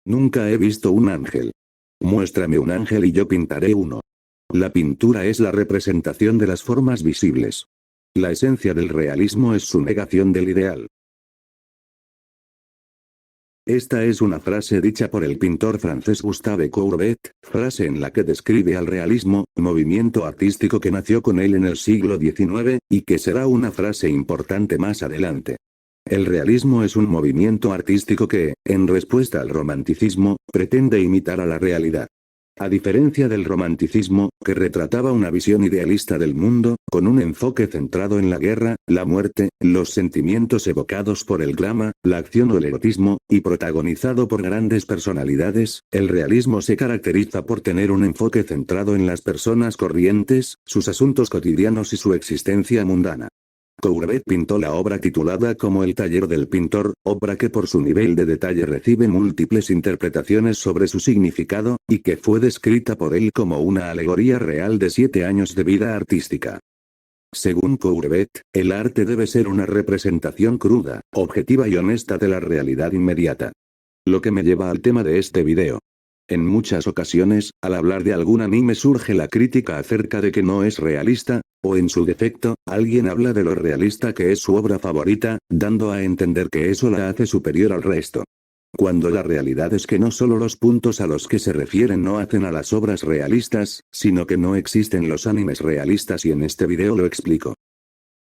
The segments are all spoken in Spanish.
Nunca he visto un ángel. Muéstrame un ángel y yo pintaré uno. La pintura es la representación de las formas visibles. La esencia del realismo es su negación del ideal. Esta es una frase dicha por el pintor francés Gustave Courbet, frase en la que describe al realismo, movimiento artístico que nació con él en el siglo XIX, y que será una frase importante más adelante. El realismo es un movimiento artístico que, en respuesta al romanticismo, pretende imitar a la realidad. A diferencia del romanticismo, que retrataba una visión idealista del mundo, con un enfoque centrado en la guerra, la muerte, los sentimientos evocados por el drama, la acción o el erotismo, y protagonizado por grandes personalidades, el realismo se caracteriza por tener un enfoque centrado en las personas corrientes, sus asuntos cotidianos y su existencia mundana. Courbet pintó la obra titulada como El taller del pintor, obra que por su nivel de detalle recibe múltiples interpretaciones sobre su significado, y que fue descrita por él como una alegoría real de 7 años de vida artística. Según Courbet, el arte debe ser una representación cruda, objetiva y honesta de la realidad inmediata. Lo que me lleva al tema de este video. En muchas ocasiones, al hablar de algún anime surge la crítica acerca de que no es realista, o en su defecto, alguien habla de lo realista que es su obra favorita, dando a entender que eso la hace superior al resto. Cuando la realidad es que no solo los puntos a los que se refieren no hacen a las obras realistas, sino que no existen los animes realistas y en este video lo explico.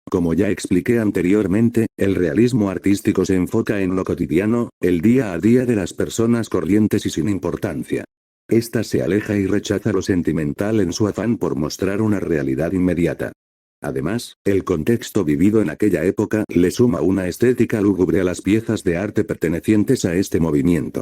Como ya expliqué anteriormente, el realismo artístico se enfoca en lo cotidiano, el día a día de las personas corrientes y sin importancia. Esta se aleja y rechaza lo sentimental en su afán por mostrar una realidad inmediata. Además, el contexto vivido en aquella época le suma una estética lúgubre a las piezas de arte pertenecientes a este movimiento.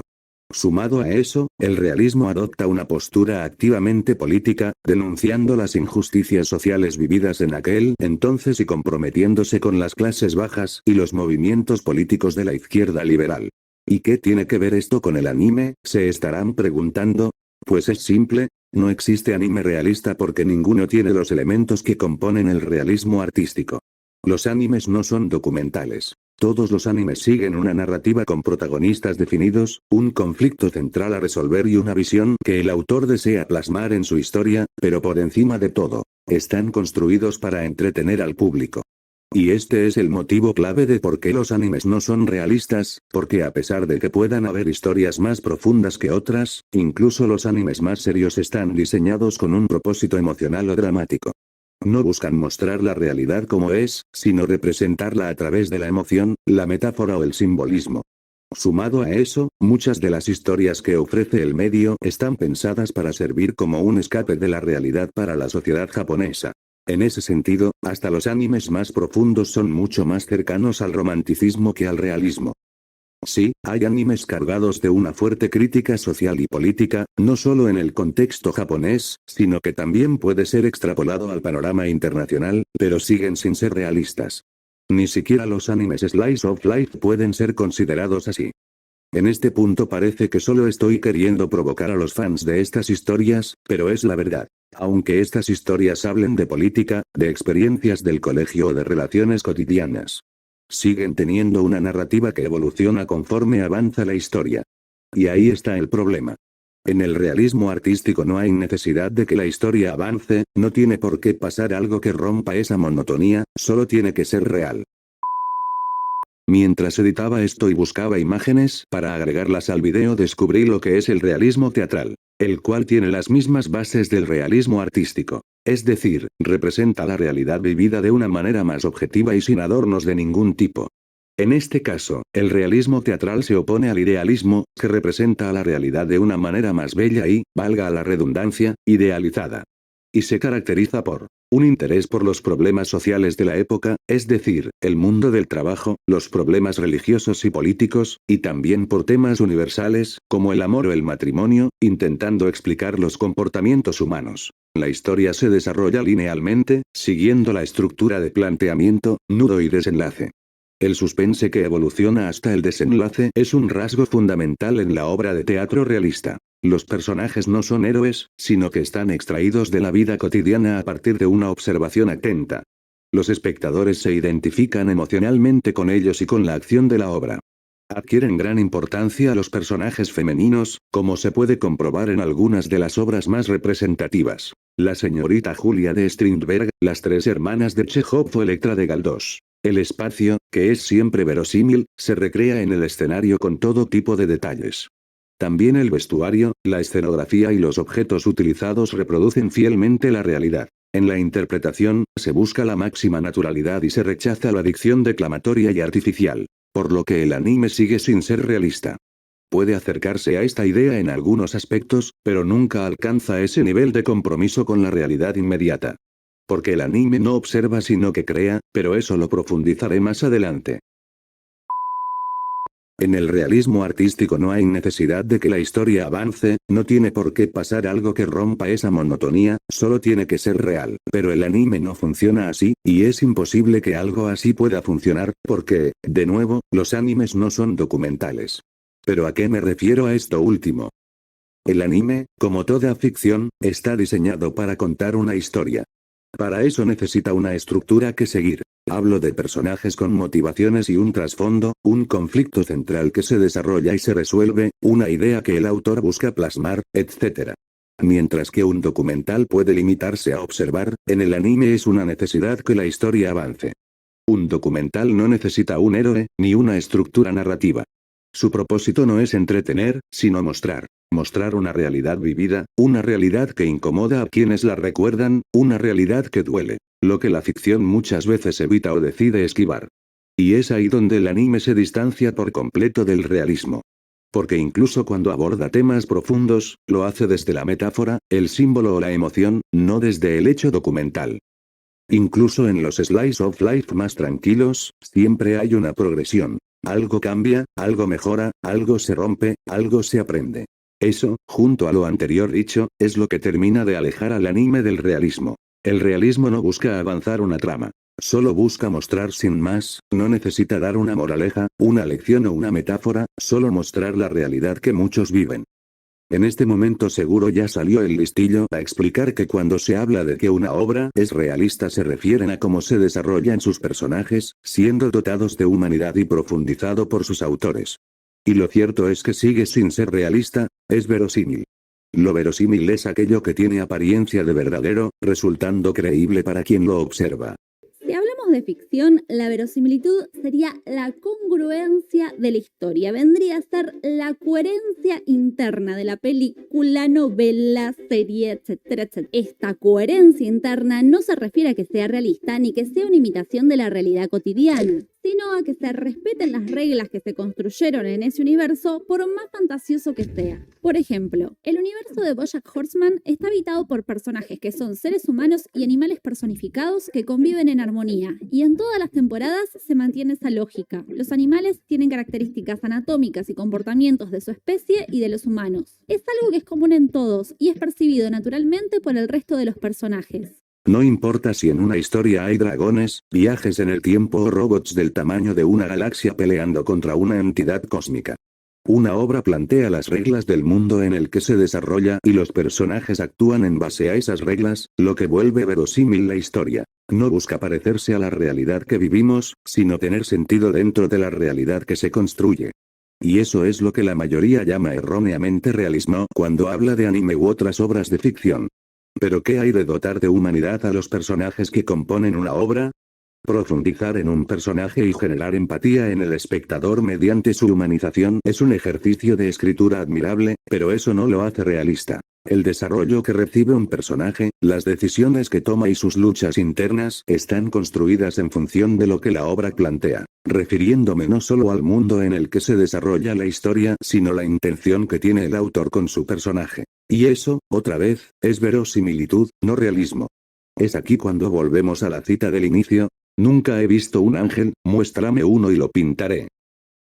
Sumado a eso, el realismo adopta una postura activamente política, denunciando las injusticias sociales vividas en aquel entonces y comprometiéndose con las clases bajas y los movimientos políticos de la izquierda liberal. ¿Y qué tiene que ver esto con el anime?, se estarán preguntando. Pues es simple, no existe anime realista porque ninguno tiene los elementos que componen el realismo artístico. Los animes no son documentales. Todos los animes siguen una narrativa con protagonistas definidos, un conflicto central a resolver y una visión que el autor desea plasmar en su historia, pero por encima de todo, están construidos para entretener al público. Y este es el motivo clave de por qué los animes no son realistas, porque a pesar de que puedan haber historias más profundas que otras, incluso los animes más serios están diseñados con un propósito emocional o dramático. No buscan mostrar la realidad como es, sino representarla a través de la emoción, la metáfora o el simbolismo. Sumado a eso, muchas de las historias que ofrece el medio están pensadas para servir como un escape de la realidad para la sociedad japonesa. En ese sentido, hasta los animes más profundos son mucho más cercanos al romanticismo que al realismo. Sí, hay animes cargados de una fuerte crítica social y política, no solo en el contexto japonés, sino que también puede ser extrapolado al panorama internacional, pero siguen sin ser realistas. Ni siquiera los animes Slice of Life pueden ser considerados así. En este punto parece que solo estoy queriendo provocar a los fans de estas historias, pero es la verdad. Aunque estas historias hablen de política, de experiencias del colegio o de relaciones cotidianas, siguen teniendo una narrativa que evoluciona conforme avanza la historia. Y ahí está el problema. En el realismo artístico no hay necesidad de que la historia avance, no tiene por qué pasar algo que rompa esa monotonía, solo tiene que ser real. Mientras editaba esto y buscaba imágenes para agregarlas al video descubrí lo que es el realismo teatral, el cual tiene las mismas bases del realismo artístico. Es decir, representa la realidad vivida de una manera más objetiva y sin adornos de ningún tipo. En este caso, el realismo teatral se opone al idealismo, que representa a la realidad de una manera más bella y, valga la redundancia, idealizada. Y se caracteriza por un interés por los problemas sociales de la época, es decir, el mundo del trabajo, los problemas religiosos y políticos, y también por temas universales, como el amor o el matrimonio, intentando explicar los comportamientos humanos. La historia se desarrolla linealmente, siguiendo la estructura de planteamiento, nudo y desenlace. El suspense que evoluciona hasta el desenlace es un rasgo fundamental en la obra de teatro realista. Los personajes no son héroes, sino que están extraídos de la vida cotidiana a partir de una observación atenta. Los espectadores se identifican emocionalmente con ellos y con la acción de la obra. Adquieren gran importancia los personajes femeninos, como se puede comprobar en algunas de las obras más representativas. La señorita Julia de Strindberg, las tres hermanas de Chekhov o Electra de Galdós. El espacio, que es siempre verosímil, se recrea en el escenario con todo tipo de detalles. También el vestuario, la escenografía y los objetos utilizados reproducen fielmente la realidad. En la interpretación, se busca la máxima naturalidad y se rechaza la dicción declamatoria y artificial. Por lo que el anime sigue sin ser realista. Puede acercarse a esta idea en algunos aspectos, pero nunca alcanza ese nivel de compromiso con la realidad inmediata. Porque el anime no observa sino que crea, pero eso lo profundizaré más adelante. En el realismo artístico no hay necesidad de que la historia avance, no tiene por qué pasar algo que rompa esa monotonía, solo tiene que ser real. Pero el anime no funciona así, y es imposible que algo así pueda funcionar, porque, de nuevo, los animes no son documentales. ¿Pero a qué me refiero a esto último? El anime, como toda ficción, está diseñado para contar una historia. Para eso necesita una estructura que seguir. Hablo de personajes con motivaciones y un trasfondo, un conflicto central que se desarrolla y se resuelve, una idea que el autor busca plasmar, etc. Mientras que un documental puede limitarse a observar, en el anime es una necesidad que la historia avance. Un documental no necesita un héroe, ni una estructura narrativa. Su propósito no es entretener, sino mostrar. Mostrar una realidad vivida, una realidad que incomoda a quienes la recuerdan, una realidad que duele. Lo que la ficción muchas veces evita o decide esquivar. Y es ahí donde el anime se distancia por completo del realismo. Porque incluso cuando aborda temas profundos, lo hace desde la metáfora, el símbolo o la emoción, no desde el hecho documental. Incluso en los slice of life más tranquilos, siempre hay una progresión. Algo cambia, algo mejora, algo se rompe, algo se aprende. Eso, junto a lo anterior dicho, es lo que termina de alejar al anime del realismo. El realismo no busca avanzar una trama. Solo busca mostrar sin más, no necesita dar una moraleja, una lección o una metáfora, solo mostrar la realidad que muchos viven. En este momento seguro ya salió el listillo a explicar que cuando se habla de que una obra es realista se refieren a cómo se desarrollan sus personajes, siendo dotados de humanidad y profundizado por sus autores. Y lo cierto es que sigue sin ser realista, es verosímil. Lo verosímil es aquello que tiene apariencia de verdadero, resultando creíble para quien lo observa. Si hablamos de ficción, la verosimilitud sería la congruencia de la historia, vendría a ser la coherencia interna de la película, novela, serie, etcétera, etcétera. Esta coherencia interna no se refiere a que sea realista ni que sea una imitación de la realidad cotidiana, sino a que se respeten las reglas que se construyeron en ese universo por más fantasioso que sea. Por ejemplo, el universo de BoJack Horseman está habitado por personajes que son seres humanos y animales personificados que conviven en armonía, y en todas las temporadas se mantiene esa lógica. Los animales tienen características anatómicas y comportamientos de su especie y de los humanos. Es algo que es común en todos y es percibido naturalmente por el resto de los personajes. No importa si en una historia hay dragones, viajes en el tiempo o robots del tamaño de una galaxia peleando contra una entidad cósmica. Una obra plantea las reglas del mundo en el que se desarrolla y los personajes actúan en base a esas reglas, lo que vuelve verosímil la historia. No busca parecerse a la realidad que vivimos, sino tener sentido dentro de la realidad que se construye. Y eso es lo que la mayoría llama erróneamente realismo cuando habla de anime u otras obras de ficción. ¿Pero qué hay de dotar de humanidad a los personajes que componen una obra? Profundizar en un personaje y generar empatía en el espectador mediante su humanización es un ejercicio de escritura admirable, pero eso no lo hace realista. El desarrollo que recibe un personaje, las decisiones que toma y sus luchas internas están construidas en función de lo que la obra plantea, refiriéndome no solo al mundo en el que se desarrolla la historia, sino la intención que tiene el autor con su personaje. Y eso, otra vez, es verosimilitud, no realismo. Es aquí cuando volvemos a la cita del inicio: nunca he visto un ángel, muéstrame uno y lo pintaré.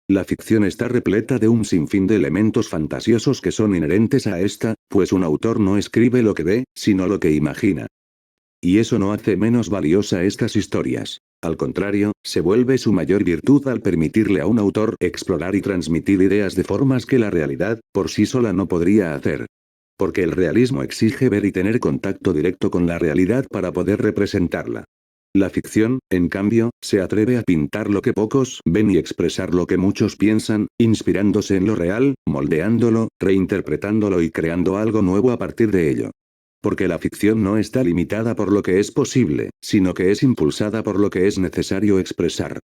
La ficción está repleta de un sinfín de elementos fantasiosos que son inherentes a esta, pues un autor no escribe lo que ve, sino lo que imagina. Y eso no hace menos valiosa estas historias. Al contrario, se vuelve su mayor virtud al permitirle a un autor explorar y transmitir ideas de formas que la realidad, por sí sola no podría hacer. Porque el realismo exige ver y tener contacto directo con la realidad para poder representarla. La ficción, en cambio, se atreve a pintar lo que pocos ven y expresar lo que muchos piensan, inspirándose en lo real, moldeándolo, reinterpretándolo y creando algo nuevo a partir de ello. Porque la ficción no está limitada por lo que es posible, sino que es impulsada por lo que es necesario expresar.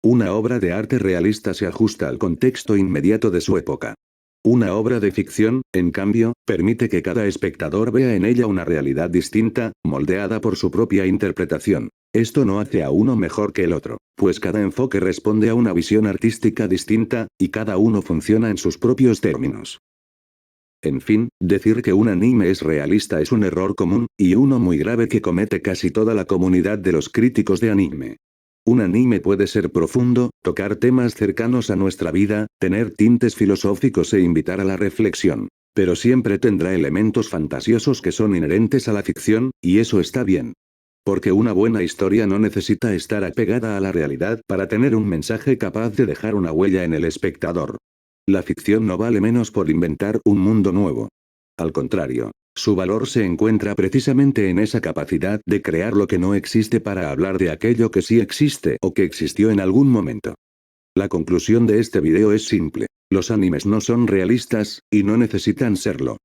Una obra de arte realista se ajusta al contexto inmediato de su época. Una obra de ficción, en cambio, permite que cada espectador vea en ella una realidad distinta, moldeada por su propia interpretación. Esto no hace a uno mejor que el otro, pues cada enfoque responde a una visión artística distinta, y cada uno funciona en sus propios términos. En fin, decir que un anime es realista es un error común, y uno muy grave que comete casi toda la comunidad de los críticos de anime. Un anime puede ser profundo, tocar temas cercanos a nuestra vida, tener tintes filosóficos e invitar a la reflexión. Pero siempre tendrá elementos fantasiosos que son inherentes a la ficción, y eso está bien. Porque una buena historia no necesita estar apegada a la realidad para tener un mensaje capaz de dejar una huella en el espectador. La ficción no vale menos por inventar un mundo nuevo. Al contrario, su valor se encuentra precisamente en esa capacidad de crear lo que no existe para hablar de aquello que sí existe o que existió en algún momento. La conclusión de este video es simple. Los animes no son realistas, y no necesitan serlo.